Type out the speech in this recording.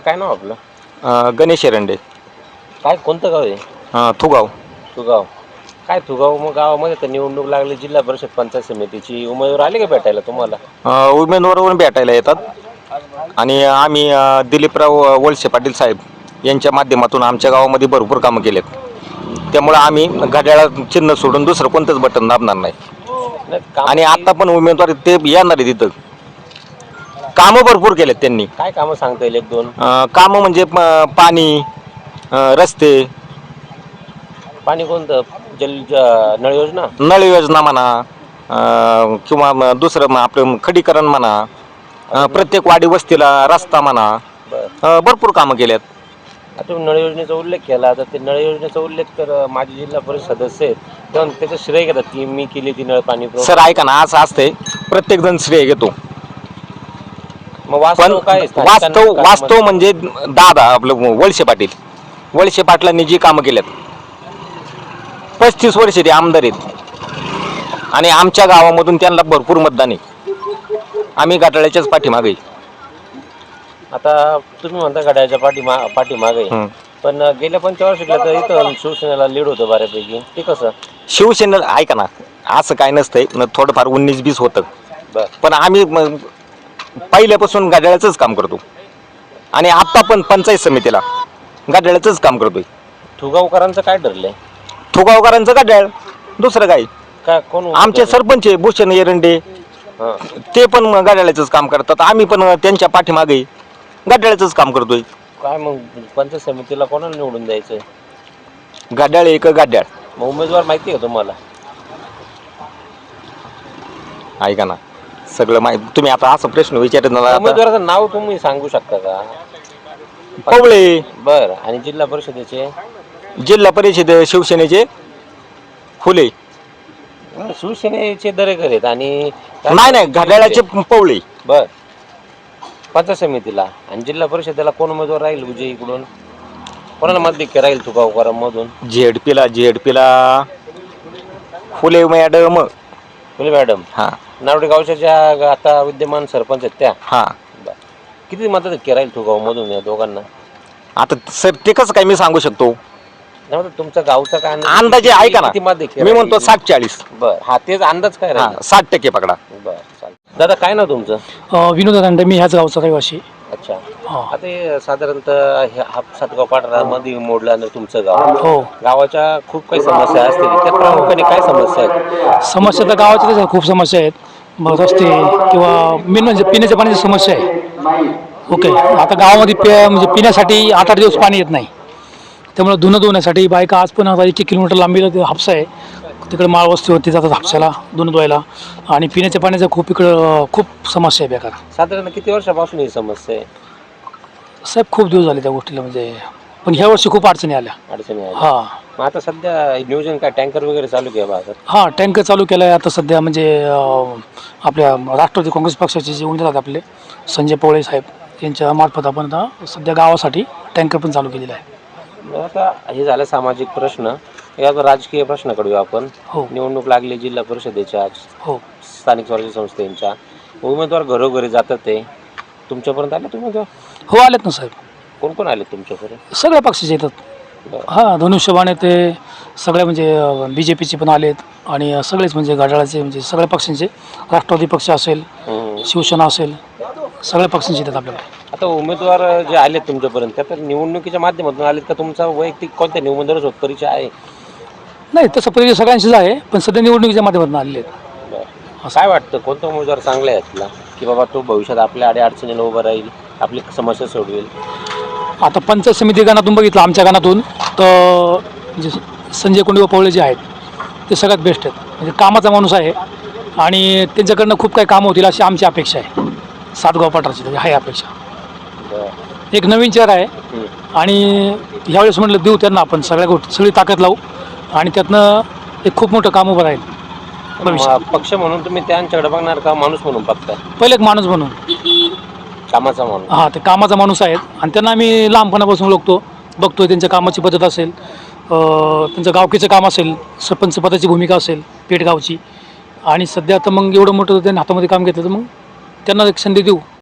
काय नाव आपलं? गणेश एरंडे. काय कोणतं गाव आहे? थुगाव. तुगाव. काय तुगाव मग गावामध्ये तर निवडणूक लागली, जिल्हा परिषद पंचायत समितीची. उमेदवार आले का भेटायला तुम्हाला? उमेदवारावरून भेटायला येतात आणि आम्ही दिलीपराव वळसे पाटील साहेब यांच्या माध्यमातून आमच्या गावामध्ये भरपूर कामं केलेत. त्यामुळे आम्ही घड्याळा चिन्ह सोडून दुसरं कोणतंच बटन दाबणार नाही. आणि आता पण उमेदवार ते येणार आहे तिथं. कामं भरपूर केलेत त्यांनी. काय कामं सांगता येईल एक दोन? कामं म्हणजे पाणी, रस्ते, पाणी कोणतं? नळ योजना? नळ योजना म्हणा, किंवा दुसरं आपलं खडीकरण म्हणा, प्रत्येक वाडी वस्तीला रस्ता म्हणा, भरपूर कामं केल्यात. आता नळ योजनेचा उल्लेख केला, तर ते नळ योजनेचा उल्लेख तर माझे जिल्हा परिषद सदस्य आहेत, तेव्हा त्याचं श्रेय घेतात की मी केली ती नळ पाणी. सर ऐका ना, असं असतंय, प्रत्येक जण श्रेय घेतो. मग वास्तव काय? वास्तव म्हणजे दादा आपलं वळसे पाटलांनी जी कामं केल्यात, 35 वर्ष ते आमदार आहेत आणि आमच्या गावामधून त्यांना भरपूर मतदान आहे. आम्ही घड्याळाच्याच पाठीमागे. आता तुम्ही म्हणता घड्याळाच्या पाठीमागे, पण गेल्या 5 वर्षाला तर इथं शिवसेनेला लीड होतं बऱ्यापैकी. ते कसं? शिवसेनेला ऐका ना, असं काय नसतंय, थोडंफार 19-20 होतं, पण आम्ही पहिल्यापासून घड्याळाचंच काम करतो आणि आता पण पंचायत समितीला घड्याळाचंच काम करतोय. थुगावकरांचं काय ठरलंय? थुगावकरांचं घड्याळ, दुसरं काय? कोण? आमचे सरपंच आहे भूषण एरंडे, ते पण घड्याळाचंच काम करतात. आम्ही पण त्यांच्या पाठीमागे घड्याळाचंच काम करतोय. काय मग पंचायत समितीला कोणाला निवडून द्यायचं? घड्याळ एक घड्याळ. मग उमेदवार माहिती आहे का तुम्हाला? ऐका ना, सगळं माहिती. तुम्ही आता असा प्रश्न विचारत ना, उमेदवाराचं नाव तुम्ही सांगू शकता का? पवळे. बर. आणि जिल्हा परिषदेचे? जिल्हा परिषद शिवसेनेचे फुले. शिवसेनेचे दरेकर आहेत आणि नाही, घड्याळाचे पवळे. बर. पंचायत समितीला आणि जिल्हा परिषदेला कोण उमेदवार राहील? विजय इकडून कोणाला मत राहील तुगावकरांमधून? झेडपीला फुले मॅडम. फुले मॅडम. नावडे गावच्या ज्या आता विद्यमान सरपंच आहेत त्या. किती मत राहील तुगावमधून या दोघांना? आता सर ते कसं काय मी सांगू शकतो? तुमच्या गावचा काय अंदाजे ऐका ना, मी म्हणतो 60-40. बर. हा, तेच अंदाज काय राहील? 60% पकडा. बर, चालेल. दादा काय नाव तुमचं? विनोद दांडे. मी ह्याच गावचा रहिवासी. अच्छा. आता हे साधारणतः हापसातगाव पाटणामध्ये मोडलं तुमचं गाव. हो. गावाच्या खूप काही समस्या असतील, त्या प्रामुख्याने काय समस्या आहेत? समस्या तर गावाच्या खूप समस्या आहेत. रस्ते किंवा मेन म्हणजे पिण्याच्या पाण्याची समस्या आहे. ओके. आता गावामध्ये म्हणजे पिण्यासाठी 8-8 दिवस पाणी येत नाही. त्यामुळे धुणं धुण्यासाठी बायका आज पण 1 किलोमीटर लांबीला हापसा आहे, तिकडे माळ वस्तीवरती जातात हापसाला धुणं धुवायला. आणि पिण्याच्या पाण्याचा इकडं खूप समस्या आहे बेकार. साधारण किती वर्षापासून ही समस्या आहे? साहेब खूप दिवस झाले त्या गोष्टीला, म्हणजे पण ह्या वर्षी खूप अडचणी आल्या. मग आता सध्या नियोजन काय टँकर वगैरे चालू केलं भागात? टँकर चालू केलं आहे आता सध्या. म्हणजे आपल्या राष्ट्रवादी काँग्रेस पक्षाचे जे उमेदवार आपले संजय पवळे साहेब यांच्या मार्फत आपण आता सध्या गावासाठी टँकर पण चालू केलेला आहे. आता हे झालं सामाजिक प्रश्न. यात राजकीय प्रश्न कडूया आपण. निवडणूक लागली जिल्हा परिषदेच्या, स्थानिक स्वराज्य संस्थेच्या. उमेदवार घरोघरी जातात, ते तुमच्यापर्यंत आले उमेदवार? हो, आलेत ना साहेब. कोण कोण आले तुमच्यापर्यंत? सगळ्या पक्षाचे येतात. धनुष्यबाणे ते सगळे, म्हणजे BJPचे पण आलेत आणि सगळेच म्हणजे घड्याळाचे, म्हणजे सगळ्या पक्षांचे. राष्ट्रवादी पक्ष असेल, शिवसेना असेल, सगळ्या पक्षांचे येतात आपल्याकडे. आता उमेदवार जे आलेत तुमच्यापर्यंत, त्या निवडणुकीच्या माध्यमातून आलेत का? तुमचा वैयक्तिक कोणत्या उमेदवारासोबत परिचय आहे? नाही, तसं परिचय सगळ्यांशीच आहे, पण सध्या निवडणुकीच्या माध्यमातून आलेले आहेत. काय वाटतं, कोणता उमेदवार चांगला आहे तुला, की बाबा तो भविष्यात आपल्या अडचणीला उभं राहील, आपली समस्या सोडवेल? आता पंचायत समिती गणातून बघितलं, आमच्या गणातून तर म्हणजे संजय कुंडे पवळे जे आहेत ते सगळ्यात बेस्ट आहेत. म्हणजे कामाचा माणूस आहे आणि त्यांच्याकडनं खूप काही कामं होतील अशी आमची अपेक्षा आहे. सातगाव पाटणाची आहे अपेक्षा. एक नवीन चेहरा आहे आणि ह्यावेळेस म्हटलं देऊ त्यांना आपण सगळी ताकद लावू आणि त्यातनं एक खूप मोठं काम उभं राहील. पक्ष म्हणून तुम्ही त्यांच्याकडे बघणार का माणूस म्हणून बघताय? पहिले एक माणूस म्हणून, कामाचा माणूस. ते कामाचा माणूस आहेत आणि त्यांना आम्ही लहानपणापासून बघतोय. त्यांच्या कामाची पद्धत असेल, त्यांचं गावकीचं काम असेल, सरपंच पदाची भूमिका असेल पेठगावची, आणि सध्या आता मग एवढं मोठं त्यांनी हातामध्ये काम घेतलं तर मग त्यांना एक संधी देऊ.